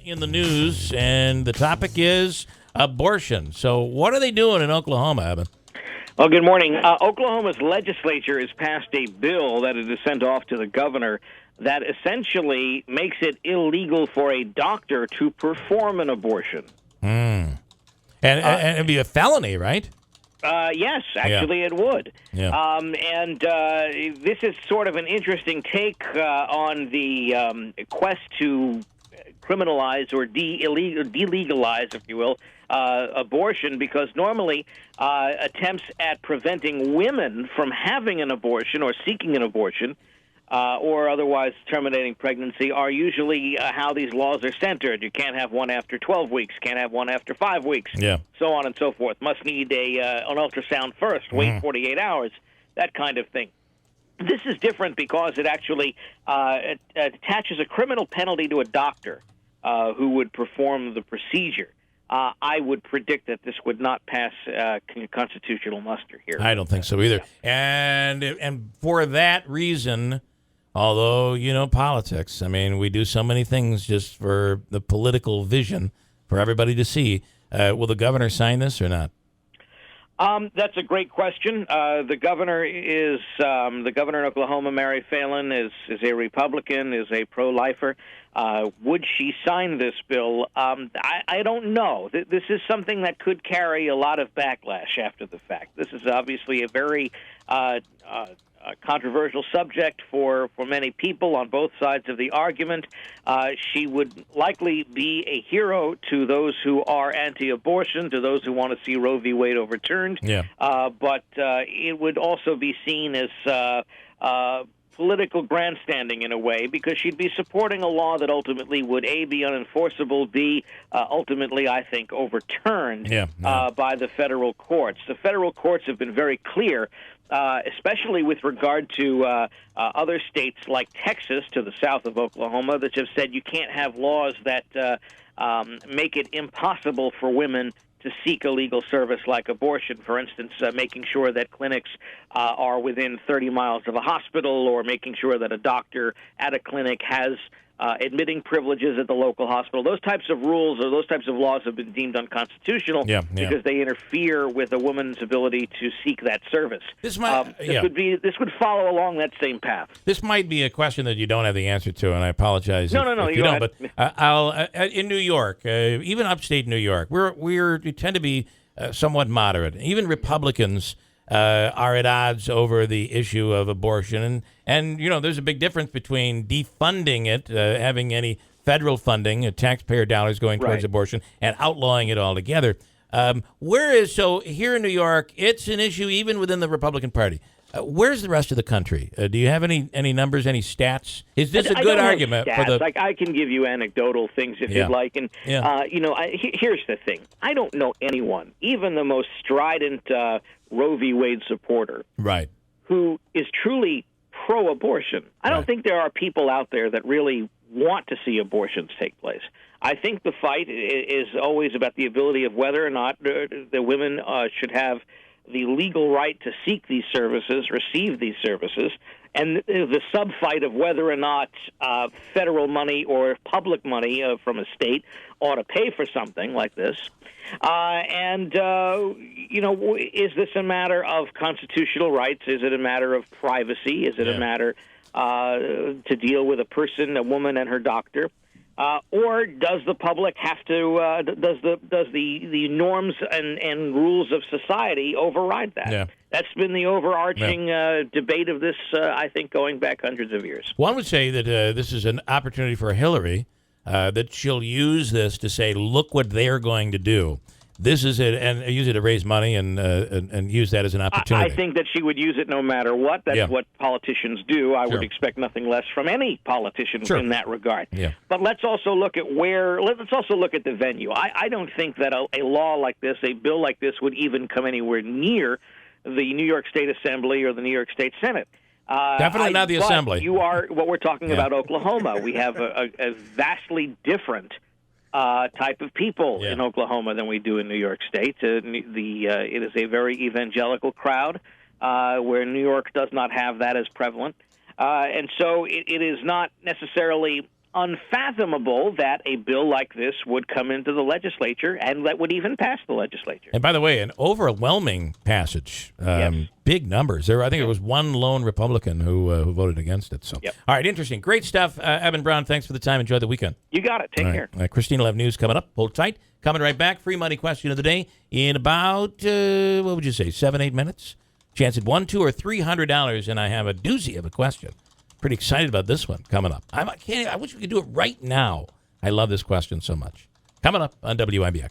in the news, and the topic is abortion. So what are they doing in Oklahoma, Evan? Well, good morning. Oklahoma's legislature has passed a bill that is sent off to the governor that essentially makes it illegal for a doctor to perform an abortion. And it'd be a felony, right? Yes, actually it would. Yeah. This is sort of an interesting take on the quest to criminalize or delegalize, if you will, abortion, because normally attempts at preventing women from having an abortion or seeking an abortion or otherwise terminating pregnancy are usually how these laws are centered. You can't have one after 12 weeks, can't have one after 5 weeks, so on and so forth. Must need an ultrasound first, wait 48 hours, that kind of thing. This is different because it actually attaches a criminal penalty to a doctor who would perform the procedure. I would predict that this would not pass constitutional muster here. I don't think so either. And for that reason, although, politics, I mean, we do so many things just for the political vision for everybody to see. Will the governor sign this or not? That's a great question. The governor in Oklahoma, Mary Felon, is a Republican, is a pro-lifer. Would she sign this bill? I don't know. This is something that could carry a lot of backlash after the fact. This is obviously a very controversial subject for many people on both sides of the argument. She would likely be a hero to those who are anti-abortion, to those who want to see Roe v. Wade overturned. But it would also be seen as political grandstanding in a way, because she'd be supporting a law that ultimately would, A, be unenforceable, B, ultimately, I think, overturned by the federal courts. The federal courts have been very clear, especially with regard to other states like Texas to the south of Oklahoma, that have said you can't have laws that make it impossible for women to seek a legal service like abortion. For instance, making sure that clinics are within 30 miles of a hospital, or making sure that a doctor at a clinic has admitting privileges at the local hospital. Those types of rules or those types of laws have been deemed unconstitutional because they interfere with a woman's ability to seek that service. This would follow along that same path. This might be a question that you don't have the answer to, and I apologize if you don't. But in New York, even upstate New York, we tend to be somewhat moderate. Even Republicans are at odds over the issue of abortion. And there's a big difference between defunding it, having any federal funding, taxpayer dollars going towards abortion, and outlawing it altogether. So here in New York, it's an issue even within the Republican Party. Where's the rest of the country? Do you have any numbers, any stats? Is this a good argument for the? I can give you anecdotal things if you'd like. And here's the thing: I don't know anyone, even the most strident Roe v. Wade supporter, who is truly pro-abortion. I don't think there are people out there that really want to see abortions take place. I think the fight is always about the ability of whether or not the women should have the legal right to seek these services, receive these services, and the sub-fight of whether or not federal money or public money from a state ought to pay for something like this. Is this a matter of constitutional rights? Is it a matter of privacy? Is it a matter to deal with a woman and her doctor? Or does the public have to? Does the norms and rules of society override that? That's been the overarching debate of this. I think going back hundreds of years. One would say that this is an opportunity for Hillary, that she'll use this to say, "Look what they're going to do." This is it, and use it to raise money and use that as an opportunity. I think that she would use it no matter what. That's what politicians do. I would expect nothing less from any politician in that regard. But let's also look at the venue. I don't think that a law like this, a bill like this, would even come anywhere near the New York State Assembly or the New York State Senate. Definitely not the Assembly. What we're talking about Oklahoma. We have a vastly different type of people in Oklahoma than we do in New York State. It is a very evangelical crowd, where New York does not have that as prevalent. And so it is not necessarily unfathomable that a bill like this would come into the legislature and that would even pass the legislature. And by the way, an overwhelming passage, Yes. big numbers. I think it was one lone Republican who voted against it. So, all right, interesting. Great stuff. Evan Brown, thanks for the time. Enjoy the weekend. You got it. Take care. Christine will have news coming up. Hold tight. Coming right back. Free money question of the day in about, what would you say, 7-8 minutes? Chance at $100, $200, or $300, and I have a doozy of a question. Pretty excited about this one coming up. I wish we could do it right now. I love this question so much. Coming up on WIBX.